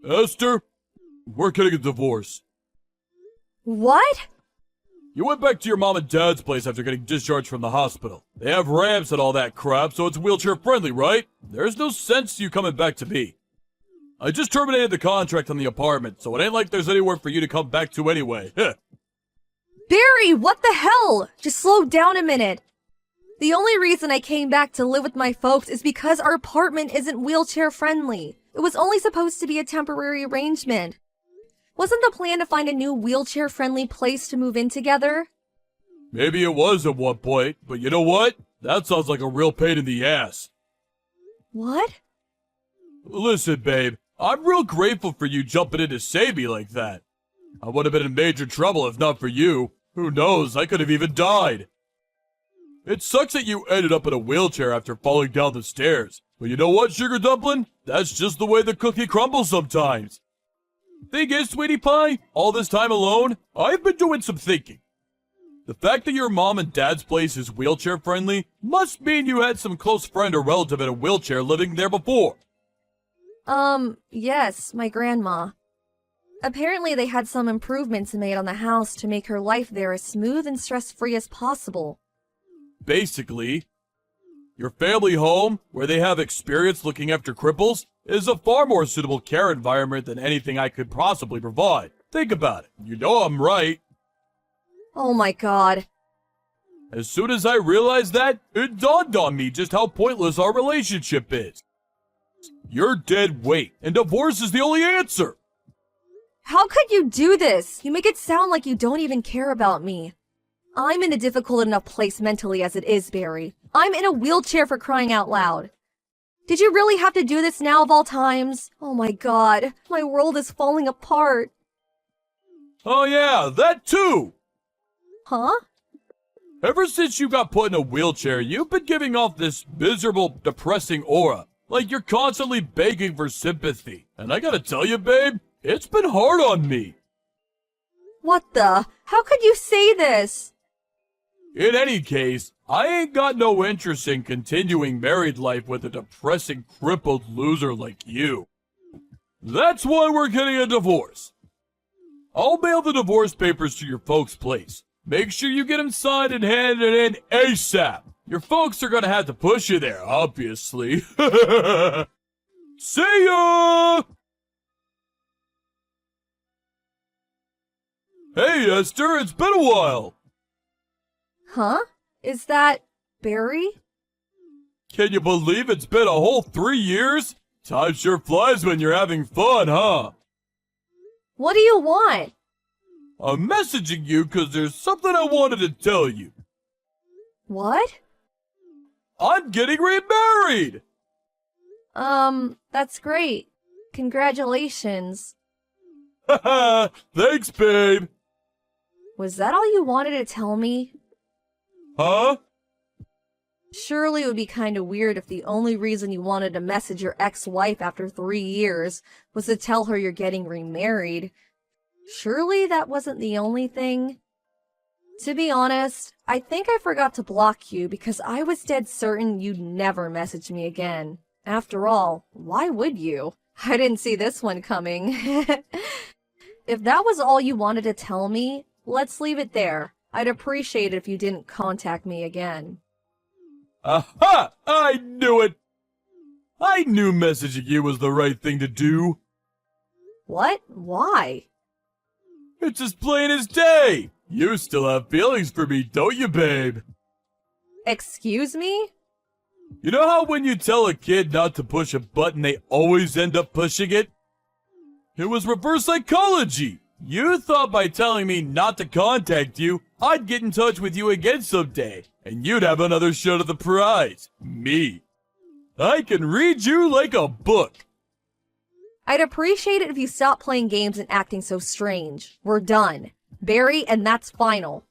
Esther, we're getting a divorce. What? You went back to your mom and dad's place after getting discharged from the hospital. They have ramps and all that crap, so it's wheelchair friendly, right? There's no sense to you coming back to me. I just terminated the contract on the apartment, so it ain't like there's anywhere for you to come back to anyway. Barry, what the hell? Just slow down a minute. The only reason I came back to live with my folks is because our apartment isn't wheelchair friendly. It was only supposed to be a temporary arrangement. Wasn't the plan to find a new wheelchair-friendly place to move in together? Maybe it was at one point, but you know what? That sounds like a real pain in the ass. What? Listen, babe, I'm real grateful for you jumping in to save me like that. I would have been in major trouble if not for you. Who knows, I could have even died. It sucks that you ended up in a wheelchair after falling down the stairs. But you know what, Sugar Dumpling? That's just the way the cookie crumbles sometimes. Thing is, sweetie pie, all this time alone, I've been doing some thinking. The fact that your mom and dad's place is wheelchair friendly must mean you had some close friend or relative in a wheelchair living there before. Yes, my grandma. Apparently they had some improvements made on the house to make her life there as smooth and stress-free as possible. Basically, your family home, where they have experience looking after cripples, is a far more suitable care environment than anything I could possibly provide. Think about it. You know I'm right. Oh my god. As soon as I realized that, it dawned on me just how pointless our relationship is. You're dead weight, and divorce is the only answer. How could you do this? You make it sound like you don't even care about me. I'm in a difficult enough place mentally as it is, Barry. I'm in a wheelchair for crying out loud. Did you really have to do this now of all times? Oh my god, my world is falling apart. Oh yeah, that too! Huh? Ever since you got put in a wheelchair, you've been giving off this miserable, depressing aura. Like you're constantly begging for sympathy. And I gotta tell you, babe, it's been hard on me. What the? How could you say this? In any case, I ain't got no interest in continuing married life with a depressing, crippled loser like you. That's why we're getting a divorce. I'll mail the divorce papers to your folks' place. Make sure you get them signed and handed in ASAP. Your folks are gonna have to push you there, obviously. See ya! Hey, Esther, it's been a while. Huh? Is that Barry? Can you believe it's been a whole 3 years? Time sure flies when you're having fun, huh? What do you want? I'm messaging you because there's something I wanted to tell you. What? I'm getting remarried! That's great. Congratulations. Haha, thanks, babe. Was that all you wanted to tell me? Huh? Surely it would be kinda weird if the only reason you wanted to message your ex-wife after 3 years was to tell her you're getting remarried. Surely that wasn't the only thing? To be honest, I think I forgot to block you because I was dead certain you'd never message me again. After all, why would you? I didn't see this one coming. If that was all you wanted to tell me, let's leave it there. I'd appreciate it if you didn't contact me again. Aha! I knew it! I knew messaging you was the right thing to do. What? Why? It's as plain as day. You still have feelings for me, don't you, babe? Excuse me? You know how when you tell a kid not to push a button, they always end up pushing it? It was reverse psychology. You thought by telling me not to contact you, I'd get in touch with you again someday, and you'd have another shot at the prize. Me. I can read you like a book. I'd appreciate it if you stopped playing games and acting so strange. We're done. Barry, and that's final.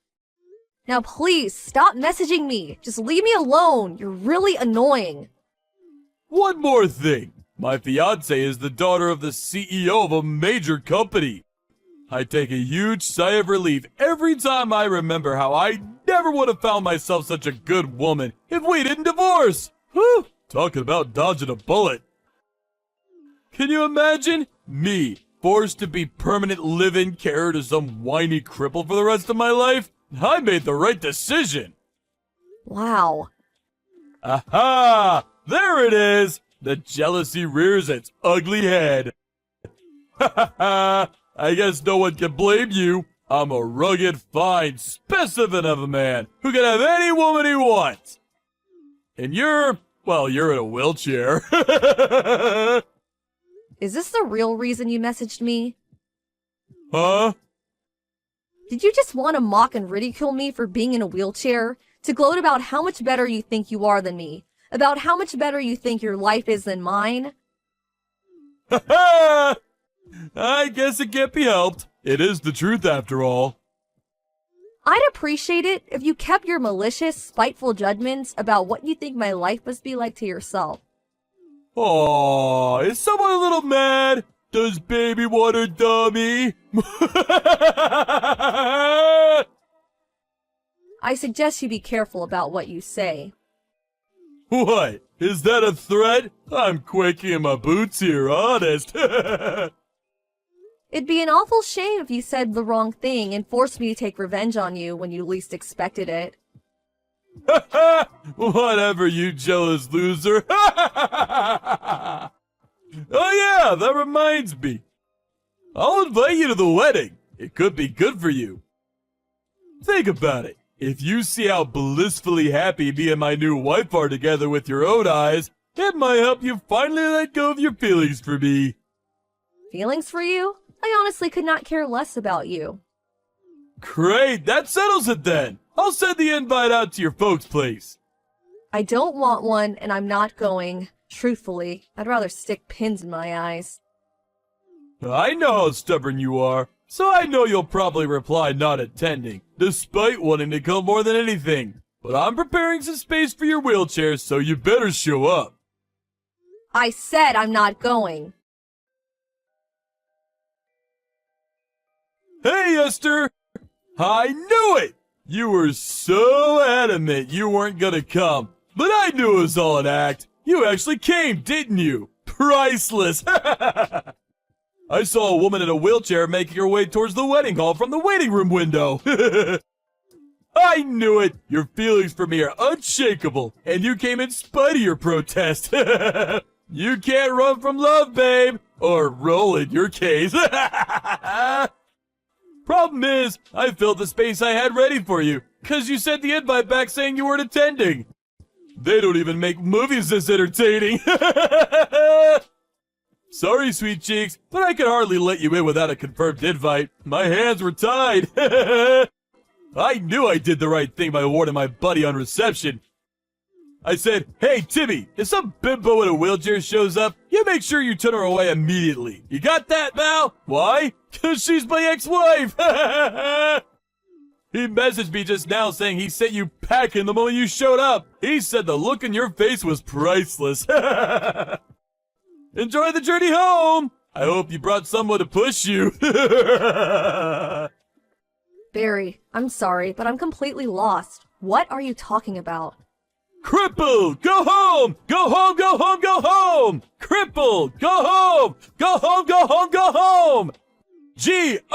Now please, stop messaging me. Just leave me alone. You're really annoying. One more thing. My fiance is the daughter of the CEO of a major company. I take a huge sigh of relief every time I remember how I never would have found myself such a good woman if we didn't divorce. Whew, talking about dodging a bullet. Can you imagine? Me, forced to be permanent live-in carer to some whiny cripple for the rest of my life? I made the right decision. Wow. Aha! There it is! The jealousy rears its ugly head. Ha ha ha! I guess no one can blame you. I'm a rugged, fine specimen of a man who can have any woman he wants. And you're in a wheelchair. Is this the real reason you messaged me? Huh? Did you just want to mock and ridicule me for being in a wheelchair? To gloat about how much better you think you are than me? About how much better you think your life is than mine? Ha ha! I guess it can't be helped. It is the truth after all. I'd appreciate it if you kept your malicious, spiteful judgments about what you think my life must be like to yourself. Aw, is someone a little mad? Does baby want a dummy? I suggest you be careful about what you say. What? Is that a threat? I'm quaking in my boots here, honest. It'd be an awful shame if you said the wrong thing and forced me to take revenge on you when you least expected it. Whatever, you jealous loser. Oh yeah, that reminds me. I'll invite you to the wedding. It could be good for you. Think about it. If you see how blissfully happy me and my new wife are together with your own eyes, it might help you finally let go of your feelings for me. Feelings for you? I honestly could not care less about you. Great, that settles it then. I'll send the invite out to your folks' place. I don't want one, and I'm not going. Truthfully, I'd rather stick pins in my eyes. I know how stubborn you are, so I know you'll probably reply not attending, despite wanting to come more than anything. But I'm preparing some space for your wheelchair, so you better show up. I said I'm not going. Hey, Esther! I knew it! You were so adamant you weren't gonna come, but I knew it was all an act. You actually came, didn't you? Priceless! I saw a woman in a wheelchair making her way towards the wedding hall from the waiting room window. I knew it! Your feelings for me are unshakable, and you came in spite of your protest. You can't run from love, babe! Or roll in your case. Problem is, I filled the space I had ready for you, 'cause you sent the invite back saying you weren't attending. They don't even make movies this entertaining. Sorry, sweet cheeks, but I could hardly let you in without a confirmed invite. My hands were tied. I knew I did the right thing by warning my buddy on reception. I said, hey, Timmy, if some bimbo in a wheelchair shows up, you make sure you turn her away immediately. You got that, Val? Why? 'Cause she's my ex-wife. He messaged me just now saying he sent you packing the moment you showed up. He said the look in your face was priceless. Enjoy the journey home. I hope you brought someone to push you. Barry, I'm sorry, but I'm completely lost. What are you talking about? Crippled! Go home! Go home, go home, go home! Crippled! Go home! Go home, go home, go home! G-O-H-O-M-E!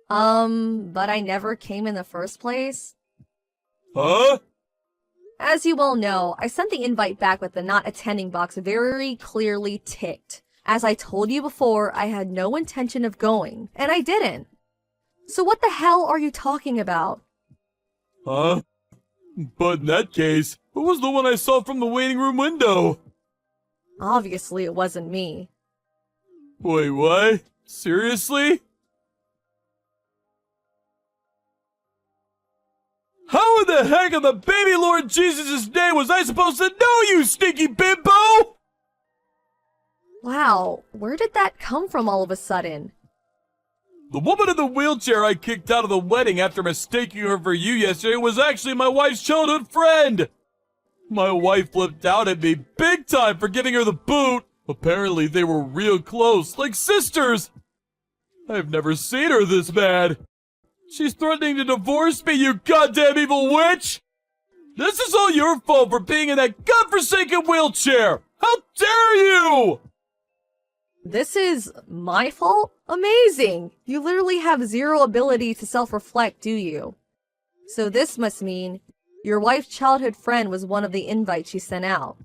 But I never came in the first place? Huh? As you well know, I sent the invite back with the not attending box very clearly ticked. As I told you before, I had no intention of going, and I didn't. So what the hell are you talking about? Huh? But in that case, who was the one I saw from the waiting room window? Obviously, it wasn't me. Wait, what? Seriously? How in the heck in the baby Lord Jesus' name was I supposed to know, you stinky bimbo? Wow, where did that come from all of a sudden? The woman in the wheelchair I kicked out of the wedding after mistaking her for you yesterday was actually my wife's childhood friend. My wife flipped out at me big time for giving her the boot. Apparently they were real close, like sisters. I've never seen her this mad. She's threatening to divorce me, you goddamn evil witch! This is all your fault for being in that godforsaken wheelchair! How dare you! you! This is my fault? Amazing! You literally have zero ability to self-reflect, do you? So this must mean your wife's childhood friend was one of the invites you sent out.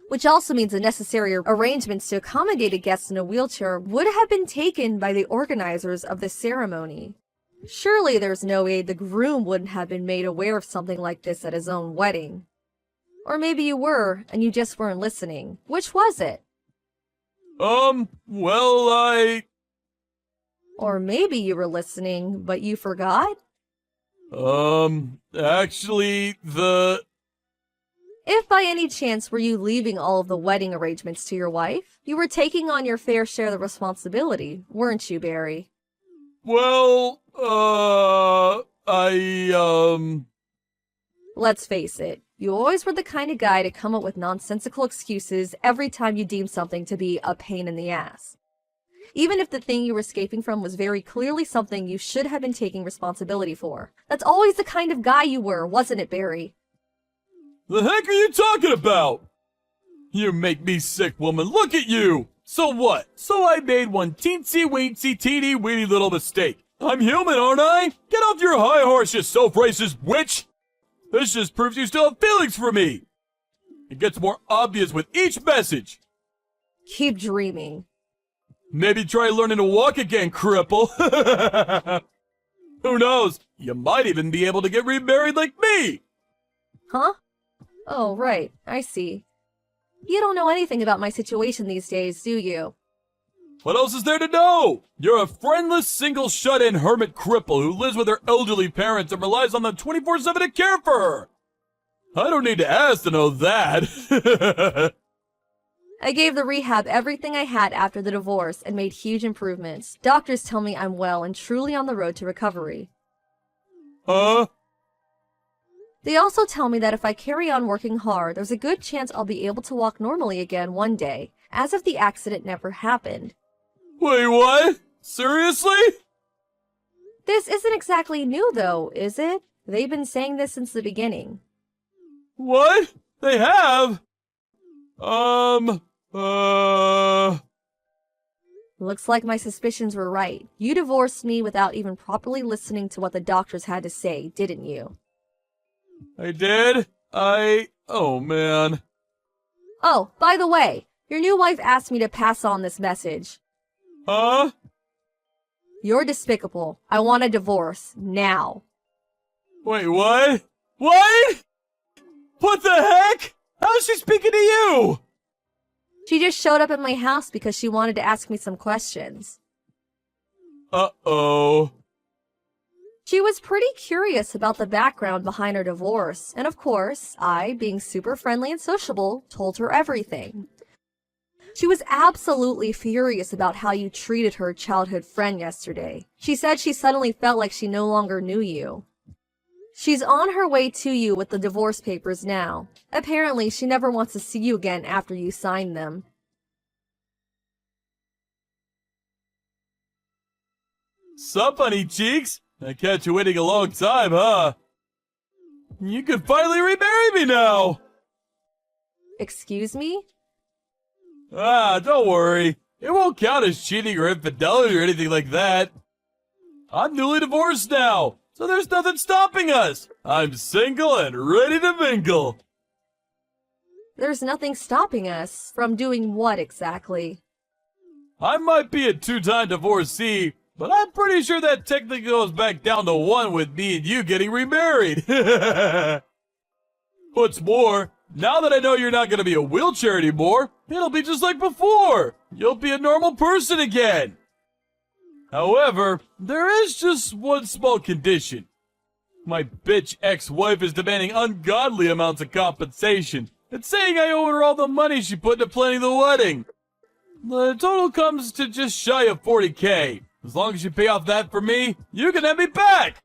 Which also means the necessary arrangements to accommodate a guest in a wheelchair would have been taken by the organizers of the ceremony. Surely there's no way the groom wouldn't have been made aware of something like this at his own wedding. Or maybe you were, and you just weren't listening. Which was it? Well, Or maybe you were listening, but you forgot? Actually, If by any chance were you leaving all of the wedding arrangements to your wife, you were taking on your fair share of the responsibility, weren't you, Barry? well, Let's face it, you always were the kind of guy to come up with nonsensical excuses every time you deemed something to be a pain in the ass. Even if the thing you were escaping from was very clearly something you should have been taking responsibility for. That's always the kind of guy you were, wasn't it, Barry? the heck are you talking about? You make me sick, woman. Look at you! So what? So I made one teensy-weensy, teeny-weeny little mistake. I'm human, aren't I? Get off your high horse, you self-racist witch! This just proves you still have feelings for me! It gets more obvious with each message. Keep dreaming. Maybe try learning to walk again, cripple. Who knows? You might even be able to get remarried like me! Huh? Oh, right. I see. You don't know anything about my situation these days, do you? What else is there to know? You're a friendless, single, shut-in hermit cripple who lives with her elderly parents and relies on them 24/7 to care for her. I don't need to ask to know that. I gave the rehab everything I had after the divorce and made huge improvements. Doctors tell me I'm well and truly on the road to recovery. Huh? They also tell me that if I carry on working hard, there's a good chance I'll be able to walk normally again one day, as if the accident never happened. Wait, what? Seriously? This isn't exactly new though, is it? They've been saying this since the beginning. What? They have? Looks like my suspicions were right. You divorced me without even properly listening to what the doctors had to say, didn't you? I did? Oh man. Oh, by the way, your new wife asked me to pass on this message. Huh? You're despicable. I want a divorce. Now. Wait, what? What? What the heck? How's she speaking to you? She just showed up at my house because she wanted to ask me some questions. Uh-oh. She was pretty curious about the background behind her divorce, and of course, I, being super friendly and sociable, told her everything. She was absolutely furious about how you treated her childhood friend yesterday. She said she suddenly felt like she no longer knew you. She's on her way to you with the divorce papers now. Apparently, she never wants to see you again after you sign them. Sup, honey cheeks? I catch you waiting a long time, huh? You can finally remarry me now! Excuse me? Ah, don't worry. It won't count as cheating or infidelity or anything like that. I'm newly divorced now, so there's nothing stopping us. I'm single and ready to mingle. There's nothing stopping us from doing what exactly? I might be a two-time divorcee, but I'm pretty sure that technically goes back down to one with me and you getting remarried. What's more, now that I know you're not going to be a wheelchair anymore, it'll be just like before. You'll be a normal person again. However, there is just one small condition. My bitch ex-wife is demanding ungodly amounts of compensation and saying I owe her all the money she put into planning the wedding. The total comes to just shy of 40K. As long as you pay off that for me, you can have me back.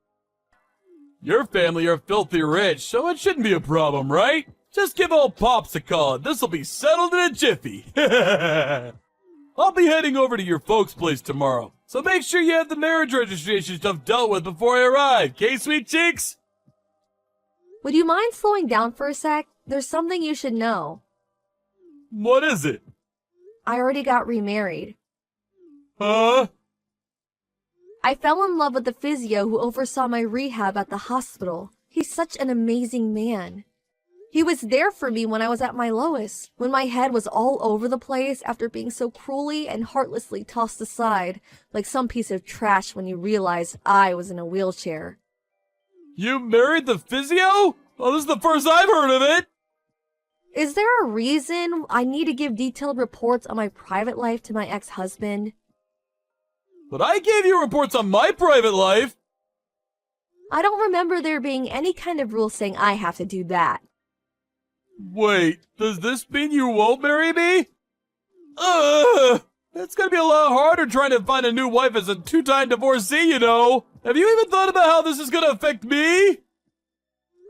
Your family are filthy rich, so it shouldn't be a problem, right? Just give old Pops a call and this'll be settled in a jiffy. I'll be heading over to your folks' place tomorrow, so make sure you have the marriage registration stuff dealt with before I arrive, okay, sweet cheeks? Would you mind slowing down for a sec? There's something you should know. What is it? I already got remarried. Huh? I fell in love with the physio who oversaw my rehab at the hospital. He's such an amazing man. He was there for me when I was at my lowest, when my head was all over the place after being so cruelly and heartlessly tossed aside like some piece of trash when you realized I was in a wheelchair. You married the physio? Oh, this is the first I've heard of it! Is there a reason I need to give detailed reports on my private life to my ex-husband? But I gave you reports on my private life! I don't remember there being any kind of rule saying I have to do that. Wait, does this mean you won't marry me? Ugh! It's gonna be a lot harder trying to find a new wife as a two-time divorcee, you know! Have you even thought about how this is gonna affect me?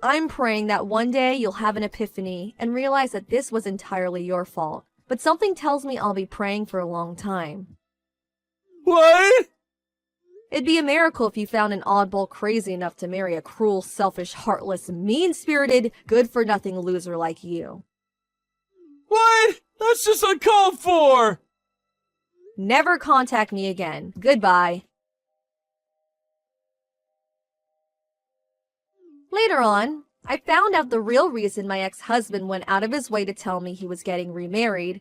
I'm praying that one day you'll have an epiphany and realize that this was entirely your fault. But something tells me I'll be praying for a long time. What? It'd be a miracle if you found an oddball crazy enough to marry a cruel, selfish, heartless, mean-spirited, good-for-nothing loser like you. What? That's just uncalled for! Never contact me again. Goodbye. Later on, I found out the real reason my ex-husband went out of his way to tell me he was getting remarried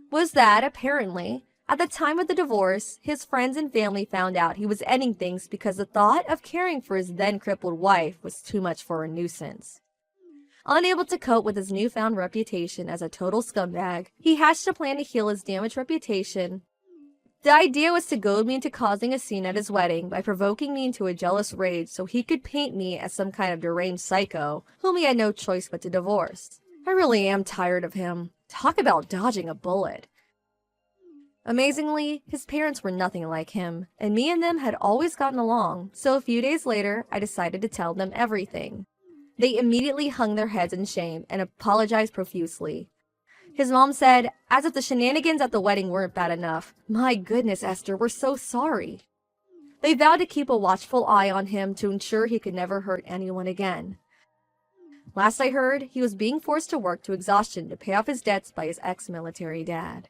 was that, apparently, at the time of the divorce, his friends and family found out he was ending things because the thought of caring for his then-crippled wife was too much for a nuisance. Unable to cope with his newfound reputation as a total scumbag, he hatched a plan to heal his damaged reputation. The idea was to goad me into causing a scene at his wedding by provoking me into a jealous rage so he could paint me as some kind of deranged psycho whom he had no choice but to divorce. I really am tired of him. Talk about dodging a bullet. Amazingly, his parents were nothing like him, and me and them had always gotten along, so a few days later, I decided to tell them everything. They immediately hung their heads in shame and apologized profusely. His mom said, as if the shenanigans at the wedding weren't bad enough, "My goodness, Esther, we're so sorry." They vowed to keep a watchful eye on him to ensure he could never hurt anyone again. Last I heard, he was being forced to work to exhaustion to pay off his debts by his ex-military dad.